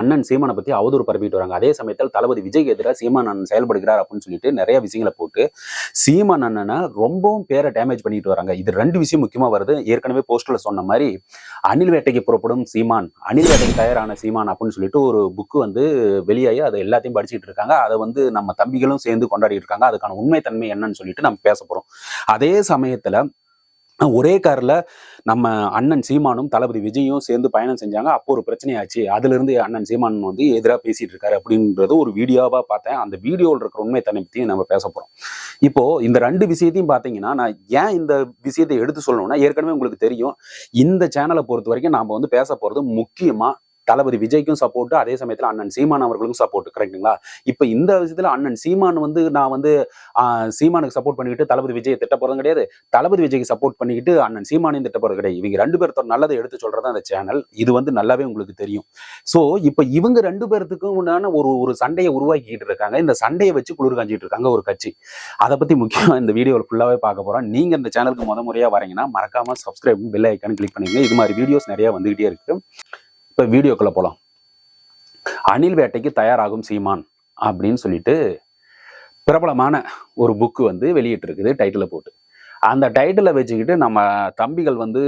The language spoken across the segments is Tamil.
அண்ணன் சீமானை பத்தி அவதூறு பரப்பிட்டு வராங்க. அதே சமயத்தில் தளபதி விஜய்க்கு எதிராக சீமான் அண்ணன் செயல்படுகிறார் அப்படின்னு சொல்லிட்டு நிறைய விஷயங்களை போட்டு சீமான் அண்ணனை ரொம்பவும் பேரை டேமேஜ் பண்ணிட்டு வராங்க. இது ரெண்டு விஷயம் முக்கியமா வருது. ஏற்கனவே போஸ்டர்ல சொன்ன மாதிரி அணில் வேட்டைக்கு புறப்படும் சீமான், அணில் வேட்டைக்கு தயாரான சீமான் அப்படின்னு சொல்லிட்டு ஒரு புக்கு வந்து வெளியாகி அதை எல்லாத்தையும் படிச்சுட்டு இருக்காங்க. அதை வந்து நம்ம தம்பிகளும் சேர்ந்து கொண்டாடிட்டு இருக்காங்க. அதுக்கான உண்மைத்தன்மை என்னன்னு சொல்லிட்டு நம்ம பேச போறோம். அதே சமயத்துல ஒரே கார்ல நம்ம அண்ணன் சீமானும் தளபதி விஜயும் சேர்ந்து பயணம் செஞ்சாங்க. அப்போ ஒரு பிரச்சனையாச்சு. அதுல இருந்து அண்ணன் சீமான் வந்து எதிராக பேசிட்டு இருக்காரு அப்படின்றது ஒரு வீடியோவா பார்த்தேன். அந்த வீடியோவில் இருக்கிற உண்மைத்தன்மை பத்தியும் நம்ம பேச போறோம். இப்போ இந்த ரெண்டு விஷயத்தையும் பாத்தீங்கன்னா, நான் ஏன் இந்த விஷயத்தை எடுத்து சொல்லணும்னா, ஏற்கனவே உங்களுக்கு தெரியும், இந்த சேனலை பொறுத்த வரைக்கும் நாம வந்து பேச போறது முக்கியமா தளபதி விஜய்க்கும் சப்போர்ட், அதே சமயத்துல அண்ணன் சீமான் அவர்களுக்கும் சப்போர்ட். கரெக்டுங்களா? இப்ப இந்த விஷயத்துல அண்ணன் சீமான் வந்து நான் வந்து சீமானுக்கு சப்போர்ட் பண்ணிக்கிட்டு தளபதி விஜயை திட்ட போறதும் கிடையாது, தளபதி விஜய்க்கு சப்போர்ட் பண்ணிக்கிட்டு அண்ணன் சீமானையும் திட்ட போறது கிடையாது. இவங்க ரெண்டு பேர்த்தோட நல்லதை எடுத்து சொல்றதா அந்த சேனல். இது வந்து நல்லாவே உங்களுக்கு தெரியும். சோ இப்ப இவங்க ரெண்டு பேர்த்துக்கும் உண்டான ஒரு சண்டையை உருவாக்கிட்டு இருக்காங்க. இந்த சண்டையை வச்சு குளிர் காஞ்சிட்டு இருக்காங்க ஒரு கட்சி. அதை பத்தி முக்கியமா இந்த வீடியோவில் ஃபுல்லாவே பார்க்க போறோம். நீங்க இந்த சேனலுக்கு முறையா வரீங்கன்னா மறக்காம சப்ஸ்கிரைப் பெல் ஐக்கான் கிளிக் பண்ணுங்க. இது மாதிரி வீடியோஸ் நிறைய வந்துகிட்டே இருக்கு. இப்ப வீடியோக்குள்ள போலாம். அணில் வேட்டைக்கு தயாராகும் சீமான் அப்படின்னு சொல்லிட்டு பிரபலமான ஒரு புக்கு வந்து வெளியிட்டு இருக்குது டைட்டில போட்டு. அந்த டைட்டிலை வச்சுக்கிட்டு நம்ம தம்பிகள் வந்து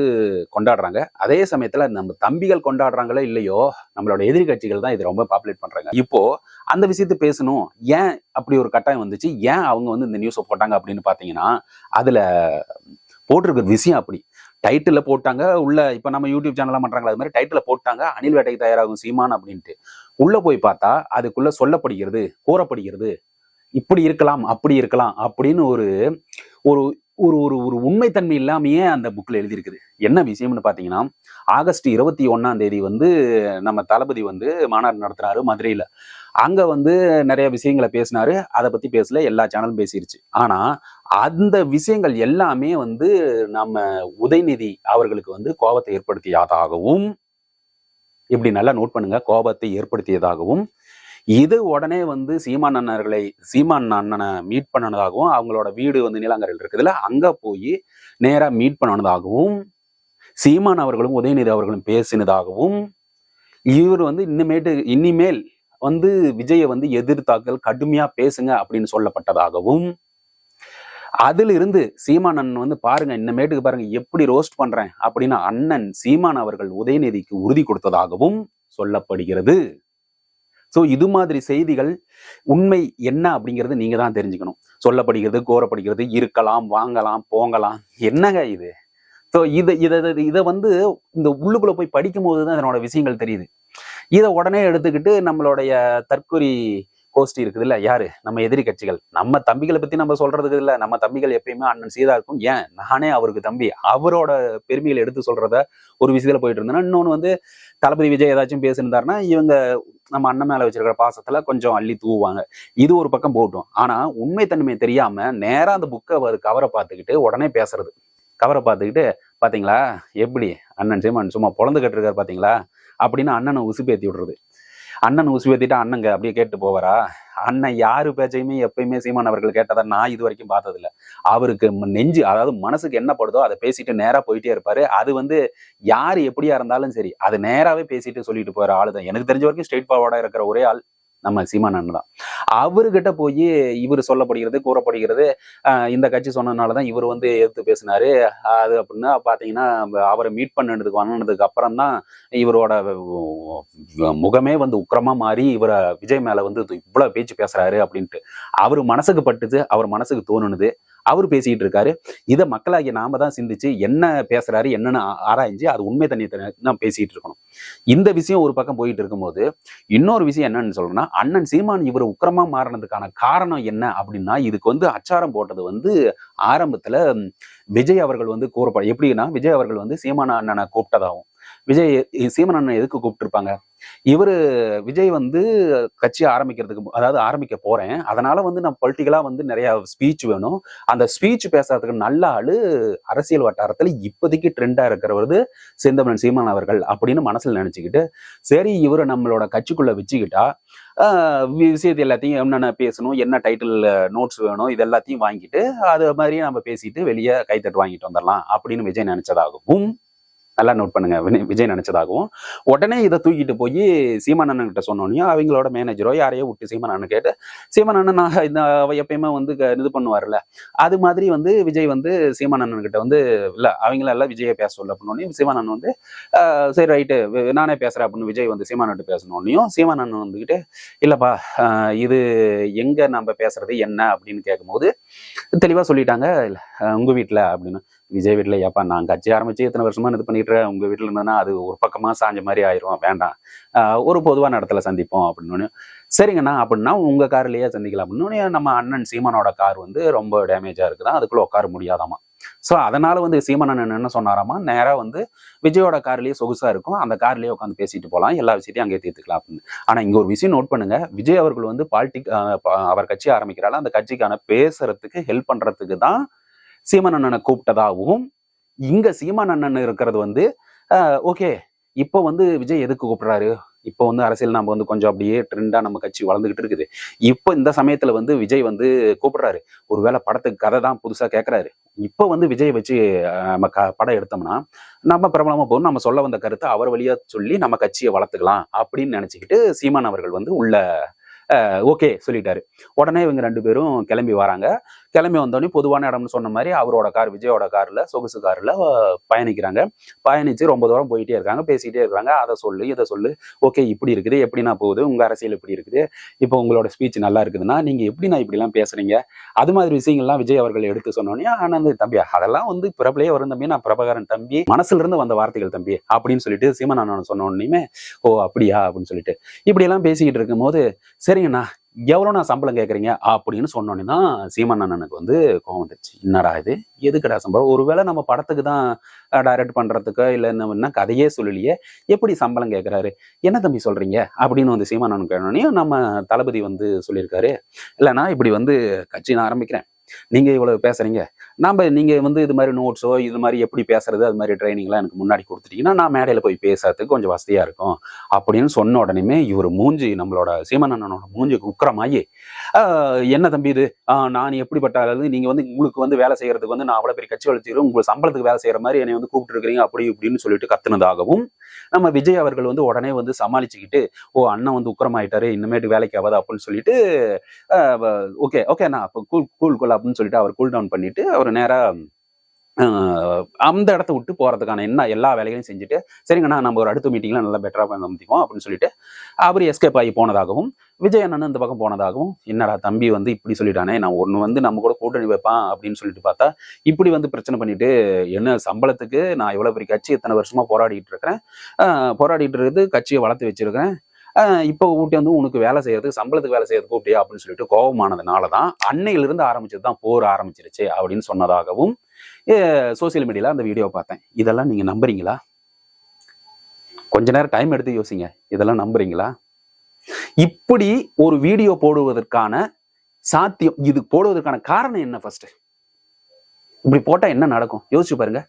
கொண்டாடுறாங்க. அதே சமயத்துல நம்ம தம்பிகள் கொண்டாடுறாங்களோ இல்லையோ, நம்மளோட எதிர்கட்சிகள் தான் இதை ரொம்ப பாப்புலேட் பண்றாங்க. இப்போ அந்த விஷயத்தை பேசணும். ஏன் அப்படி ஒரு கட்டாயம் வந்துச்சு, ஏன் அவங்க வந்து இந்த நியூஸை போட்டாங்க அப்படின்னு பாத்தீங்கன்னா, அதுல போட்டிருக்கிற விஷயம் அப்படி. டைட்டில் போட்டாங்க உள்ள. இப்ப நம்ம யூடியூப் சேனல்லாம் பண்றாங்களா, அது மாதிரி டைட்டில் போட்டாங்க அணில் வேட்டைக்கு தயாராகும் சீமான் அப்படின்ட்டு. உள்ள போய் பார்த்தா அதுக்குள்ள சொல்லப்படுகிறது, கூறப்படுகிறது, இப்படி இருக்கலாம் அப்படி இருக்கலாம் அப்படின்னு ஒரு ஒரு ஒரு ஒரு ஒரு உண்மைத்தன்மை இல்லாமையே அந்த புக்ல எழுதியிருக்குது. என்ன விஷயம்னு பாத்தீங்கன்னா, ஆகஸ்ட் 21 வந்து நம்ம தளபதி வந்து மாநாடு நடத்தினாரு மதுரையில. அங்க வந்து நிறைய விஷயங்களை பேசினாரு. அதை பத்தி பேசல, எல்லா சேனலும் பேசிருச்சு. ஆனா அந்த விஷயங்கள் எல்லாமே வந்து நம்ம உதயநிதி அவர்களுக்கு வந்து கோபத்தை ஏற்படுத்தியதாகவும், இப்படி நல்லா நோட் பண்ணுங்க, கோபத்தை ஏற்படுத்தியதாகவும், இது உடனே வந்து சீமான் அண்ணனை மீட் பண்ணனதாகவும், அவங்களோட வீடு வந்து நீலாங்கரையில் இருக்குதுல்ல, அங்க போய் நேரா மீட் பண்ணனதாகவும், சீமான் அவர்களும் உதயநிதி அவர்களும் பேசினதாகவும், இவர் வந்து இனிமேல் வந்து விஜயை வந்து எதிர்த்தாக்கல் கடுமையா பேசுங்க அப்படின்னு சொல்லப்பட்டதாகவும், அதுல இருந்து சீமான் அண்ணன் வந்து பாருங்க, இன்னமேட்டுக்கு பாருங்க எப்படி ரோஸ்ட் பண்றேன் அப்படின்னு அண்ணன் சீமான் அவர்கள் உதயநிதிக்கு உறுதி கொடுத்ததாகவும் சொல்லப்படுகிறது. சோ இது மாதிரி செய்திகள் உண்மை என்ன அப்படிங்கிறது நீங்க தான் தெரிஞ்சுக்கணும். சொல்லப்படுகிறது, கோரப்படுகிறது, இருக்கலாம், வாங்கலாம், போங்கலாம், என்னங்க இது? ஸோ இதை வந்து இந்த உள்ளுக்குள்ள போய் படிக்கும் போதுதான் இதனோட விஷயங்கள் தெரியுது. இதை உடனே எடுத்துக்கிட்டு நம்மளுடைய தற்கொலை கோஷ்டி இருக்குது இல்ல, யாரு? நம்ம எதிரி கட்சிகள். நம்ம தம்பிகளை பத்தி நம்ம சொல்றதுக்கு இல்ல, நம்ம தம்பிகள் எப்பயுமே அண்ணன் சீதா இருக்கும். ஏன், நானே அவருக்கு தம்பி, அவரோட பெருமைகளை எடுத்து சொல்றத ஒரு விஷயத்துல போயிட்டு இருந்தேன்னா, இன்னொன்னு வந்து தளபதி விஜய் ஏதாச்சும் பேசியிருந்தாருன்னா இவங்க நம்ம அண்ணன் மேல வச்சிருக்கிற பாசத்துல கொஞ்சம் அள்ளி தூவாங்க. இது ஒரு பக்கம் போட்டும். ஆனா உண்மைத்தன்மை தெரியாம நேரா அந்த புக்கை கவரை பார்த்துக்கிட்டு உடனே பேசுறது. கவரை பார்த்துக்கிட்டு பாத்தீங்களா எப்படி அண்ணன் சீமான் சும்மா பொழந்து கட்டிருக்காரு பாத்தீங்களா அப்படின்னு அண்ணனை உசுப்பேத்தி விடுறது. அண்ணன் உசுப்பேத்திட்டா அண்ணங்க அப்படியே கேட்டு போவாரா? அண்ணன் யாரு பேச்சையுமே எப்பயுமே சீமான் அவர்கள் கேட்டதா நான் இது வரைக்கும் பார்த்தது இல்லை. அவருக்கு நெஞ்சு, அதாவது மனசுக்கு என்ன படுதோ அதை பேசிட்டு நேரா போயிட்டே இருப்பாரு. அது வந்து யாரு எப்படியா இருந்தாலும் சரி, அது நேராவே பேசிட்டு சொல்லிட்டு போற ஆளுதான். எனக்கு தெரிஞ்ச வரைக்கும் ஸ்ட்ரெயிட் ஃபார்வர்டா இருக்கிற ஒரே ஆள் நம்ம சீமான் அண்ணன் தான். அவர்கிட்ட போய் இவர் சொல்லப்படுகிறது, கூறப்படுகிறது, இந்த கட்சி சொன்னதுனாலதான் இவர் வந்து எதிர்த்து பேசினாரு அது அப்படின்னா பாத்தீங்கன்னா, அவரை மீட் பண்ணதுக்கு அப்புறம் தான் இவரோட முகமே வந்து உக்கிரமா மாறி இவரை விஜய் மேல வந்து இவ்வளவு பேச்சு பேசுறாரு அப்படின்ட்டு அவரு மனசுக்கு பட்டுது, அவர் மனசுக்கு தோணுனது, அவர் பேசிக்கிட்டு இருக்காரு. இதை மக்களாகிய நாம தான் சிந்திச்சு என்ன பேசுறாரு என்னன்னு ஆராய்ஞ்சு அது உண்மை தண்ணியை தான் பேசிட்டு இருக்கணும். இந்த விஷயம் ஒரு பக்கம் போயிட்டு இருக்கும்போது, இன்னொரு விஷயம் என்னன்னு சொல்றேன்னா, அண்ணன் சீமான் இவர் உக்கிரமா மாறினதுக்கான காரணம் என்ன அப்படின்னா, இதுக்கு வந்து அச்சாரம் போட்டது வந்து ஆரம்பத்துல விஜய் அவர்கள் வந்து எப்படின்னா, விஜய் அவர்கள் வந்து சீமான் அண்ணனை கூப்பிட்டதாகும். சீமான் அண்ணன் எதுக்கு கூப்பிட்டுருப்பாங்க? விஜய் வந்து கட்சி ஆரம்பிக்க போறேன், அதனால வந்து நான் பொலிட்டிக்கலா வந்து நிறைய ஸ்பீச் வேணும், அந்த ஸ்பீச் பேசுறதுக்கு நல்ல ஆளு அரசியல் வட்டாரத்துல இப்போதைக்கு ட்ரெண்டா இருக்கிறவது செந்தமிழன் சீமான் அவர்கள் அப்படின்னு மனசுல நினைச்சுக்கிட்டு, சரி இவரை நம்மளோட கட்சிக்குள்ள வச்சுக்கிட்டா விஷயத்தை எல்லாத்தையும் என்னென்ன பேசணும், என்ன டைட்டில் நோட்ஸ் வேணும், இது எல்லாத்தையும் வாங்கிட்டு அது மாதிரி நம்ம பேசிட்டு வெளியே கைத்தட்டு வாங்கிட்டு வந்துடலாம் அப்படின்னு விஜய் நினைச்சதாகவும், நல்லா நோட் பண்ணுங்க. விஜய் நினைச்சதாகவும். உடனே இதை தூக்கிட்டு போய் சீமான் அண்ணன் கிட்ட சொன்னோன்னே அவங்களோட மேனேஜரோ யாரையோ விட்டு சீமான் அண்ணன் கேட்டு சீமான் அண்ணன் நான் இந்த எப்பயுமே வந்து இது பண்ணுவார்ல, அது மாதிரி வந்து விஜய் வந்து சீமான் அண்ணன் கிட்ட வந்து இல்ல அவங்கள எல்லாம் விஜயை பேச சொல்ல அப்படின்னோடனே சீமான் அண்ணன் வந்து சரி ரைட்டு நானே பேசுறேன் அப்படின்னு விஜய் வந்து சீமான் அண்ணன் பேசணுன்னையும் சீமான் அண்ணன் வந்துக்கிட்டு இல்லப்பா இது எங்க நம்ம பேசுறது என்ன அப்படின்னு கேட்கும்போது தெளிவா சொல்லிட்டாங்க, இல்ல உங்க வீட்டுல அப்படின்னு. விஜய் வீட்டுல ஏப்பா நான் கட்சி ஆரம்பிச்சு எத்தனை வருஷமா இது பண்ணிட்டு உங்க வீட்டுல இருந்தேன்னா அது ஒரு பக்கமா சாஞ்ச மாதிரி ஆயிரும், வேண்டாம் ஒரு பொதுவான இடத்துல சந்திப்போம் அப்படின்னு. சரிங்கண்ணா அப்படின்னா உங்க கார்லயே சந்திக்கலாம் அப்படின்னு. நம்ம அண்ணன் சீமானோட கார் வந்து ரொம்ப டேமேஜா இருக்குதான், அதுக்குள்ள உட்கார முடியாதாமா. ஸோ அதனால வந்து சீமான் அண்ணன் என்ன சொன்னாராமா, நேரா வந்து விஜயோட கார்லயே சொகுசா இருக்கும், அந்த கார்லயே உட்காந்து பேசிட்டு போகலாம், எல்லா விஷயத்தையும் அங்கே தீர்த்துக்கலாம் அப்படின்னு. ஆனா இங்க ஒரு விஷயம் நோட் பண்ணுங்க, விஜய் அவர்கள் வந்து அவர் கட்சி ஆரம்பிக்கிறாள், அந்த கட்சிக்கான பேசுறதுக்கு ஹெல்ப் பண்றதுக்கு தான் சீமான் அண்ணனை கூப்பிட்டதாகவும், இங்க சீமான் அண்ணன் இருக்கிறது வந்து ஓகே இப்போ வந்து விஜய் எதுக்கு கூப்பிடுறாரு, இப்போ வந்து அரசியல் நம்ம வந்து கொஞ்சம் அப்படியே ட்ரெண்டா நம்ம கட்சி வளர்ந்துகிட்டு இருக்குது, இப்போ இந்த சமயத்துல வந்து விஜய் வந்து கூப்பிடுறாரு, ஒருவேளை படத்துக்கு கதை தான் புதுசா கேட்கறாரு, இப்போ வந்து விஜய் வச்சு நம்ம படம் எடுத்தோம்னா நம்ம பிரபலமா போகணும், நம்ம சொல்ல வந்த கருத்தை அவர் வழியா சொல்லி நம்ம கட்சியை வளர்த்துக்கலாம் அப்படின்னு நினைச்சுக்கிட்டு சீமான் அவர்கள் வந்து உள்ள ஓகே சொல்லிட்டாரு. உடனே இவங்க 2 பேரும் கிளம்பி வராங்க. கிளம்பி வந்தோடனே பொதுவான இடம்னு சொன்ன மாதிரி அவரோட கார் விஜயோட கார்ல சொகுசு கார்ல பயணிக்கிறாங்க. பயணிச்சு ரொம்ப தூரம் போயிட்டே இருக்காங்க, பேசிக்கிட்டே இருக்காங்க. அதை சொல்லு இதை சொல்லு, ஓகே இப்படி இருக்குது, எப்படின்னா போகுது, உங்க அரசியல் எப்படி இருக்குது, இப்போ உங்களோட ஸ்பீச் நல்லா இருக்குதுன்னா நீங்க எப்படின்னா இப்படிலாம் பேசுறீங்க, அது மாதிரி விஷயங்கள்லாம் விஜய் அவர்கள் எடுத்து சொன்னோன்னே ஆனந்த் தம்பி அதெல்லாம் வந்து பிறப்பிலேயே வரும் தம்பி, நான் பிரபாகரன் தம்பி, மனசுல இருந்து வந்த வார்த்தைகள் தம்பி அப்படின்னு சொல்லிட்டு சீமான் அண்ணன் சொன்ன உடனேயுமே ஓ அப்படியா அப்படின்னு சொல்லிட்டு இப்படி எல்லாம் பேசிக்கிட்டு இருக்கும் போது சரிங்கண்ணா எவ்வளோ நான் சம்பளம் கேட்குறீங்க அப்படின்னு சொன்னோன்னே தான் சீமான் அண்ணனுக்கு வந்து கோவம் வந்துருச்சு. என்னடா இது எதுக்கடா சம்பளம், ஒருவேளை நம்ம படத்துக்கு தான் டைரக்ட் பண்றதுக்கோ இல்லை என்ன கதையே சொல்லலையே எப்படி சம்பளம் கேட்குறாரு, என்ன தம்பி சொல்றீங்க அப்படின்னு வந்து சீமான் அண்ணன் கேட்டோன்னே நம்ம தளபதி வந்து சொல்லியிருக்காரு, இல்லைண்ணா இப்படி வந்து கட்சி நான் ஆரம்பிக்கிறேன், நீங்க இவ்வளவு பேசுறீங்க, நீங்க வந்து இது மாதிரி நோட்ஸோ இது மாதிரி எப்படி பேசுறது அது மாதிரி ட்ரைனிங்லாம் எனக்கு முன்னாடி கொடுத்துட்டீங்கன்னா நான் மேடையில போய் பேசுறதுக்கு கொஞ்சம் வசதியா இருக்கும் அப்படின்னு சொன்ன உடனே இவர் மூஞ்சி நம்மளோட சீமான் அண்ணனோட மூஞ்சி உக்கிரமாயி என்ன தம்பி இது, நான் எப்படிப்பட்ட நீங்க வந்து உங்களுக்கு வந்து வேலை செய்யறதுக்கு வந்து நான் அவ்வளவு பெரிய கட்சி வளர்ச்சிக்கிறோம், உங்களுக்கு சம்பளத்துக்கு வேலை செய்யற மாதிரி என்னை வந்து கூப்பிட்டு இருக்கிறீங்க அப்படி இப்படின்னு சொல்லிட்டு கத்துனதாகவும் நம்ம விஜய் அவர்கள் வந்து உடனே வந்து சமாளிச்சுக்கிட்டு ஓ அண்ணன் வந்து உக்கிரமாயிட்டாரு இனிமேட்டு வேலைக்கு ஆகாது அப்படின்னு சொல்லிட்டு ஓகே ஓகே நான் கூல் கூல் கூல் அப்படின்னு சொல்லிட்டு அவர் கூல் டவுன் பண்ணிட்டு அவர் நேரா அந்த இடத்த விட்டு போறதுக்கான என்ன எல்லா வேலைகளையும் செஞ்சுட்டு சரிங்கண்ணா நம்ம ஒரு அடுத்த மீட்டிங்ல நல்லா பெட்டரா சந்திப்போம் அப்படின்னு சொல்லிட்டு அவர் எஸ்கேப் ஆகி போனதாகவும் விஜய் அண்ணன் இந்த பக்கம் போனதாகவும், என்னடா தம்பி வந்து இப்படி சொல்லிட்டானே, நான் ஒன்று வந்து நம்ம கூட கூட்டணி வைப்பான் அப்படின்னு சொல்லிட்டு பார்த்தா இப்படி வந்து பிரச்சனை பண்ணிட்டு என்ன சம்பளத்துக்கு நான் எவ்வளவு பெரிய கட்சி எத்தனை வருஷமா போராடிட்டு இருக்கிறேன், போராடிட்டு இருக்குது கட்சியை வளர்த்து வச்சிருக்கேன், இப்போ கூட்டி வந்து உனக்கு வேலை செய்யறதுக்கு சம்பளத்துக்கு வேலை செய்யறது கூப்பிட்டியா அப்படின்னு சொல்லிட்டு கோபமானதுனாலதான் அன்னையிலிருந்து ஆரம்பிச்சதுதான் போர் ஆரம்பிச்சிருச்சு அப்படின்னு சொன்னதாகவும் சோசியல் மீடியால அந்த வீடியோ பார்த்தேன். இதெல்லாம் நீங்க நம்புறீங்களா? கொஞ்ச நேரம் டைம் எடுத்து யோசிங்க, இதெல்லாம் நம்புறீங்களா? இப்படி ஒரு வீடியோ போடுவதற்கான சாத்தியம், இது போடுவதற்கான காரணம் என்ன? ஃபர்ஸ்ட் இப்படி போட்டா என்ன நடக்கும் யோசிச்சு பாருங்க.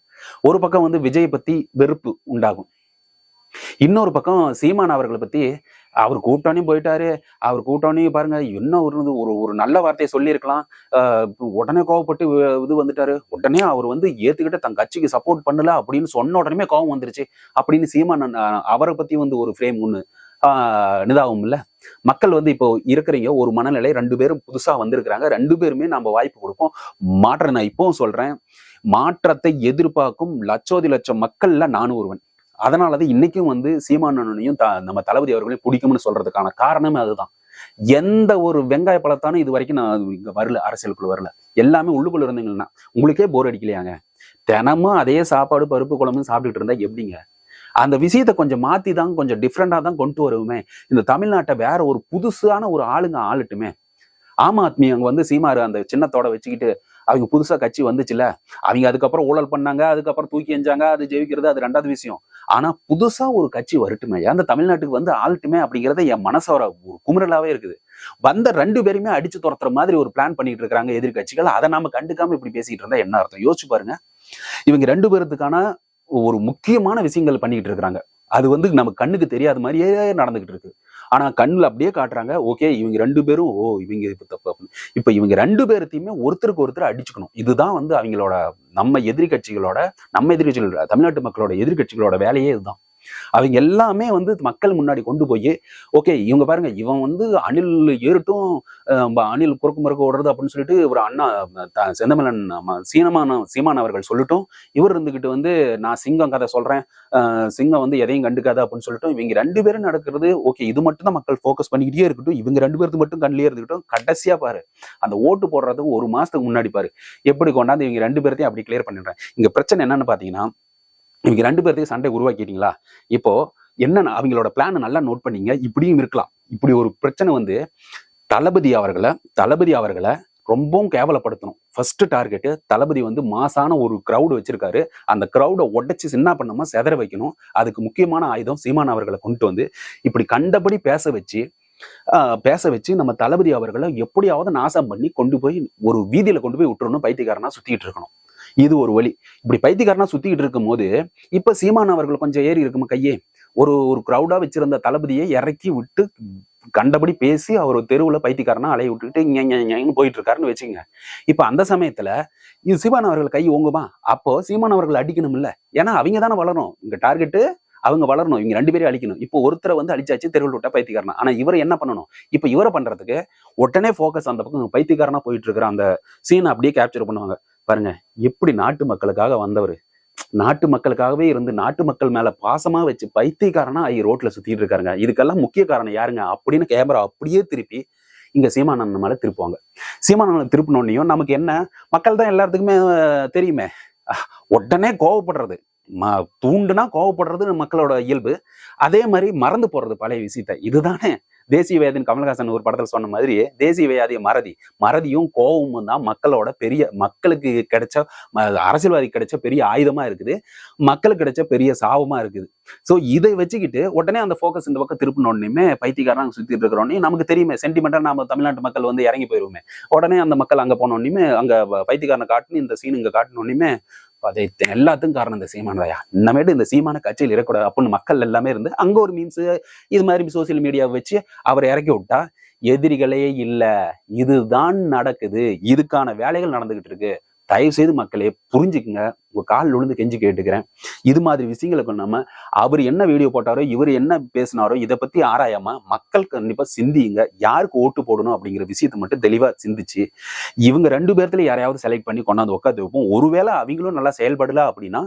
ஒரு பக்கம் வந்து விஜய் பத்தி வெறுப்பு உண்டாகும், இன்னொரு பக்கம் சீமான் அவர்களை பத்தி அவர் கூட்டணியும் போயிட்டாரு, அவர் கூட்டணியும் பாருங்க என்ன ஒரு நல்ல வார்த்தையை சொல்லியிருக்கலாம், உடனே கோவப்பட்டு இது வந்துட்டாரு, உடனே அவர் வந்து ஏத்துக்கிட்டு தன் கட்சிக்கு சப்போர்ட் பண்ணல அப்படின்னு சொன்ன உடனே கோவம் வந்துருச்சு அப்படின்னு சீமான் அவரை பத்தி வந்து ஒரு ஃப்ரேம் ஒண்ணு இதாகும் இல்ல. மக்கள் வந்து இப்போ இருக்கிறீங்க ஒரு மனநிலை, 2 பேரும் புதுசா வந்திருக்கிறாங்க, 2 பேருமே நம்ம வாய்ப்பு கொடுப்போம், மாற்றம் நான் இப்பவும் சொல்றேன், மாற்றத்தை எதிர்பார்க்கும் லட்சோதி லட்சம் மக்கள்ல நானும் ஒருவன். அதனாலதான் இன்னைக்கும் வந்து சீமான் அண்ணனையும் நம்ம தளபதி அவர்களையும் பிடிக்கும்னு சொல்றதுக்கான காரணமே அதுதான். எந்த ஒரு வெங்காய பழத்தானும் இது வரைக்கும் நான் இங்க வரல, அரசியலுக்குள்ள வரல, எல்லாமே உள்ளுக்குள்ள இருந்தீங்கன்னா உங்களுக்கே போர் அடிக்கலையாங்க? தினமும் அதே சாப்பாடு பருப்பு குழம்பு சாப்பிட்டுட்டு இருந்தா எப்படிங்க? அந்த விஷயத்தை கொஞ்சம் மாத்தி தான் கொஞ்சம் டிஃப்ரெண்டா தான் கொண்டு வருவோமே. இந்த தமிழ்நாட்டை வேற ஒரு புதுசான ஒரு ஆளுங்க ஆளட்டுமே. ஆம் ஆத்மி அங்க வந்து சீமாரு அந்த சின்னத்தோட வச்சுக்கிட்டு அவங்க புதுசா கட்சி வந்துச்சுல, அவங்க அதுக்கப்புறம் ஊழல் பண்ணாங்க, அதுக்கப்புறம் தூக்கி எஞ்சாங்க, அது ஜெயிக்கிறது அது 2வது விஷயம். ஆனா புதுசா ஒரு கட்சி வரட்டுமே, அந்த தமிழ்நாட்டுக்கு வந்து ஆளட்டுமே அப்படிங்கறத என் மனசோட ஒரு குமுறலாவே இருக்குது. வந்த 2 பேருமே அடிச்சு துரத்துற மாதிரி ஒரு பிளான் பண்ணிட்டு இருக்காங்க எதிர்கட்சிகள். அதை நாம கண்டுக்காம இப்படி பேசிட்டு இருந்தா என்ன அர்த்தம் யோசிச்சு பாருங்க. இவங்க 2 பேருத்துக்கான ஒரு முக்கியமான விஷயங்கள் பண்ணிக்கிட்டு இருக்கிறாங்க, அது வந்து நம்ம கண்ணுக்கு தெரியாத மாதிரியே நடந்துகிட்டு இருக்கு. ஆனா கண்ணுல அப்படியே காட்டுறாங்க. ஓகே, இவங்க 2 பேரும் இவங்க இப்ப தப்பு அப்படின்னு. இப்ப இவங்க 2 பேர்த்தையுமே ஒருத்தருக்கு ஒருத்தர் அடிச்சுக்கணும். இதுதான் வந்து அவங்களோட நம்ம எதிர்க்கட்சிகள் தமிழ்நாட்டு மக்களோட எதிர்க்கட்சிகளோட வேலையே இதுதான். அவங்க எல்லாமே வந்து மக்கள் முன்னாடி கொண்டு போய் ஓகே இவங்க பாருங்க, இவன் வந்து அணில் ஏறட்டும், அணில் குறுக்கு முறுக்கு ஓடுறது அப்படின்னு சொல்லிட்டு ஒரு அண்ணா செந்தமிழன் சீமான் அவர்கள் சொல்லட்டும், இவர் இருந்துகிட்டு வந்து நான் சிங்கம் கதை சொல்றேன், சிங்கம் வந்து எதையும் கண்டுக்காத அப்படின்னு சொல்லிட்டு இவங்க 2 பேரும் நடக்கிறது. ஓகே, இது மட்டும் தான் மக்கள் ஃபோக்கஸ் பண்ணிக்கிட்டே இருக்கட்டும், இவங்க 2 பேருக்கு மட்டும் கண்ணிலே இருந்துக்கிட்டும். கடைசியா பாரு, அந்த ஓட்டு போடுறதுக்கு 1 மாசத்துக்கு முன்னாடி பாரு எப்படி கொண்டாந்து இவங்க 2 பேர்த்தையும் அப்படி கிளியர் பண்ணிடுறேன். இங்க பிரச்சனை என்னன்னு பாத்தீங்கன்னா, இவங்க 2 பேர்த்தையும் சண்டை உருவாக்கிட்டீங்களா, இப்போ என்னன்னா அவங்களோட பிளான் நல்லா நோட் பண்ணீங்க. இப்படியும் இருக்கலாம். இப்படி ஒரு பிரச்சனை வந்து தளபதி அவர்களை ரொம்பவும் கேவலப்படுத்தணும். ஃபர்ஸ்ட் டார்கெட் தளபதி வந்து மாசான ஒரு கிரௌடு வச்சிருக்காரு. அந்த கிரௌடை உடைச்சு சின்ன பண்ணாம செதற வைக்கணும். அதுக்கு முக்கியமான ஆயுதம் சீமான் அவர்களை கொண்டு வந்து இப்படி கண்டபடி பேச வச்சு நம்ம தளபதி அவர்களை எப்படியாவது நாசம் பண்ணி கொண்டு போய் ஒரு வீதியில கொண்டு போய் விட்டுறணும். பைத்தியக்காரனா சுத்திட்டு இருக்கணும். இது ஒரு வழி. இப்படி பைத்தியக்காரனா சுத்திக்கிட்டு இருக்கும் போது இப்ப சீமான் அவர்கள் கொஞ்சம் ஏறி இருக்குமா கையே, ஒரு கிரௌடா வச்சிருந்த தளபதியை இறக்கி விட்டு கண்டபடி பேசி அவர் தெருவுல பைத்தியக்காரனா அலைய விட்டுக்கிட்டு போயிட்டு இருக்காருன்னு வச்சுங்க. இப்ப அந்த சமயத்துல இது சீமான் அவர்கள் கை ஓங்குமா? அப்போ சீமான் அவர்கள் அடிக்கணும் இல்ல, ஏன்னா அவங்க தானே வளரும். இங்க டார்கெட்டு அவங்க வளரணும். இவங்க 2 பேரையும் அழிக்கணும். இப்போ ஒருத்தரை வந்து அழிச்சாச்சு, தெருவில் விட்டா பைத்தியக்காரனா. ஆனா இவரை என்ன பண்ணணும்? இப்ப இவரை பண்றதுக்கு உடனே போக்கஸ் அந்த பக்கம் பைத்தியக்காரனா போயிட்டு இருக்கிற அந்த சீனை அப்படியே கேப்சர் பண்ணுவாங்க. பாருங்க, எப்படி நாட்டு மக்களுக்காக வந்தவர், நாட்டு மக்களுக்காகவே இருந்து நாட்டு மக்கள் மேல பாசமா வச்சு பைத்தியக்காரனா ரோட்ல சுத்திட்டு இருக்காருங்க. இதுக்கெல்லாம் முக்கிய காரணம் யாருங்க அப்படின்னு கேமரா அப்படியே திருப்பி இங்க சீமானந்தன் மேல திருப்புவாங்க. சீமானந்தன் திருப்பினோன்னையும் நமக்கு என்ன, மக்கள் தான் எல்லாத்துக்குமே தெரியுமே, உடனே கோவப்படுறது, தூண்டுனா கோவப்படுறது மக்களோட இயல்பு. அதே மாதிரி மறந்து போறது பழைய விஷயத்த. இதுதானே தேசிய வியாதின்னு கமல்ஹாசன் ஒரு படத்துல சொன்ன மாதிரி, தேசிய வியாதிய மறதியும் கோபமும் தான் மக்களுக்கு கிடைச்ச அரசியல்வாதி கிடைச்ச பெரிய ஆயுதமா இருக்குது, மக்களுக்கு கிடைச்ச பெரிய சாபமா இருக்குது. சோ இதை வச்சுக்கிட்டு உடனே அந்த போக்கஸ் இந்த பக்கம் திருப்பினோடனே பைத்தியக்காரன் சுத்திட்டு இருக்கிறோன்னே நமக்கு தெரியுமே, சென்டிமெண்டா நம்ம தமிழ்நாட்டு மக்கள் வந்து இறங்கி போயிருவோமே. உடனே அந்த மக்கள் அங்க போனோடனே அங்க பைத்தியக்காரனை காட்டுன்னு இந்த சீன் இங்க காட்டினோடனே அதை எல்லாத்துக்கும் காரணம் இந்த சீமான் தாயா, இன்னமேட்டு இந்த சீமான கட்சியில் இருக்கக்கூடாது அப்படின்னு மக்கள் எல்லாமே இருந்து அங்க ஒரு மீம்ஸ் இது மாதிரி சோசியல் மீடியாவை வச்சு அவரை இறக்கி விட்டா எதிரிகளே இல்ல. இதுதான் நடக்குது. இதுக்கான வேலைகள் நடந்துகிட்டு இருக்கு. தயவு செய்து மக்களே புரிஞ்சுக்குங்க. உங்க கால் விழுந்து கெஞ்சி கேட்டுக்கிறேன். இது மாதிரி விஷயங்களுக்கு நம்ம அவர் என்ன வீடியோ போட்டாரோ, இவர் என்ன பேசினாரோ இதை பத்தி ஆராயாம மக்கள் கண்டிப்பா சிந்திங்க. யாருக்கு ஓட்டு போடணும் அப்படிங்கிற விஷயத்தை மட்டும் தெளிவா சிந்திச்சு இவங்க 2 பேர்த்துல யாரையாவது செலக்ட் பண்ணி கொண்டாந்து உட்காந்து வைப்போம். ஒருவேளை அவங்களும் நல்லா செயல்படல அப்படின்னா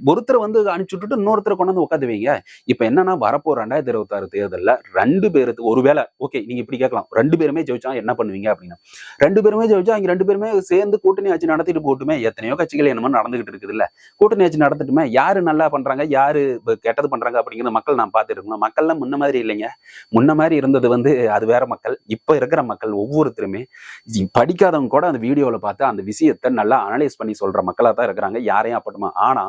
ஒருத்தர் வந்து அனுப்பிச்சுட்டு இன்னொருத்தரை கொண்டாந்து உட்காந்து வைங்க. இப்ப என்னன்னா வரப்போ 2026 தேர்தல்ல 2 பேருக்கு ஒருவேளை ஓகே நீங்க இப்படி கேட்கலாம், 2 பேருமே ஜெயிச்சா என்ன பண்ணுவீங்க அப்படின்னா, 2 பேருமே ஜெயிச்சா அவங்க 2 பேருமே சேர்ந்து கூட்டணி ஆட்சி நடத்திட்டு போட்டு எத்தனையோ கட்சிகள் என்னமோ நடந்துகிட்டு இருக்குது இல்ல, கூட்டணி ஆட்சி நடத்திட்டுமே யாரு நல்லா பண்றாங்க யாரு கெட்டது பண்றாங்க அப்படிங்கிற மக்கள் நான் பார்த்துட்டு இருக்கணும். மக்கள்லாம் முன்ன மாதிரி இல்லைங்க. முன்ன மாதிரி இருந்தது வந்து அது வேற மக்கள். இப்ப இருக்கிற மக்கள் ஒவ்வொருத்தருமே படிக்காதவங்க கூட அந்த வீடியோல பார்த்து அந்த விஷயத்தை நல்லா அனலைஸ் பண்ணி சொல்ற மக்களா தான் இருக்கிறாங்க. யாரையும் அப்பட்டுமா. ஆனா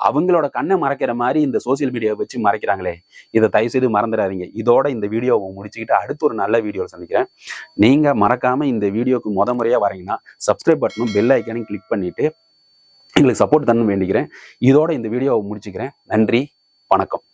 அவங்களோட கண்ணை மறைக்கிற மாதிரி இந்த சோசியல் மீடியாவை வச்சு மறைக்கிறாங்களே, இதை தயவு செய்து மறந்துடாதீங்க. இதோட இந்த வீடியோவை முடிச்சுக்கிட்டு அடுத்து ஒரு நல்ல வீடியோவில் சந்திக்கிறேன். நீங்க மறக்காம இந்த வீடியோக்கு முறையா வரீங்கன்னா சப்ஸ்கிரைப் பட்டனும் பெல் ஐக்கானையும் கிளிக் பண்ணிட்டு எங்களுக்கு சப்போர்ட் தரணும்னு வேண்டிக்கிறேன். இதோட இந்த வீடியோவை முடிச்சுக்கிறேன். நன்றி, வணக்கம்.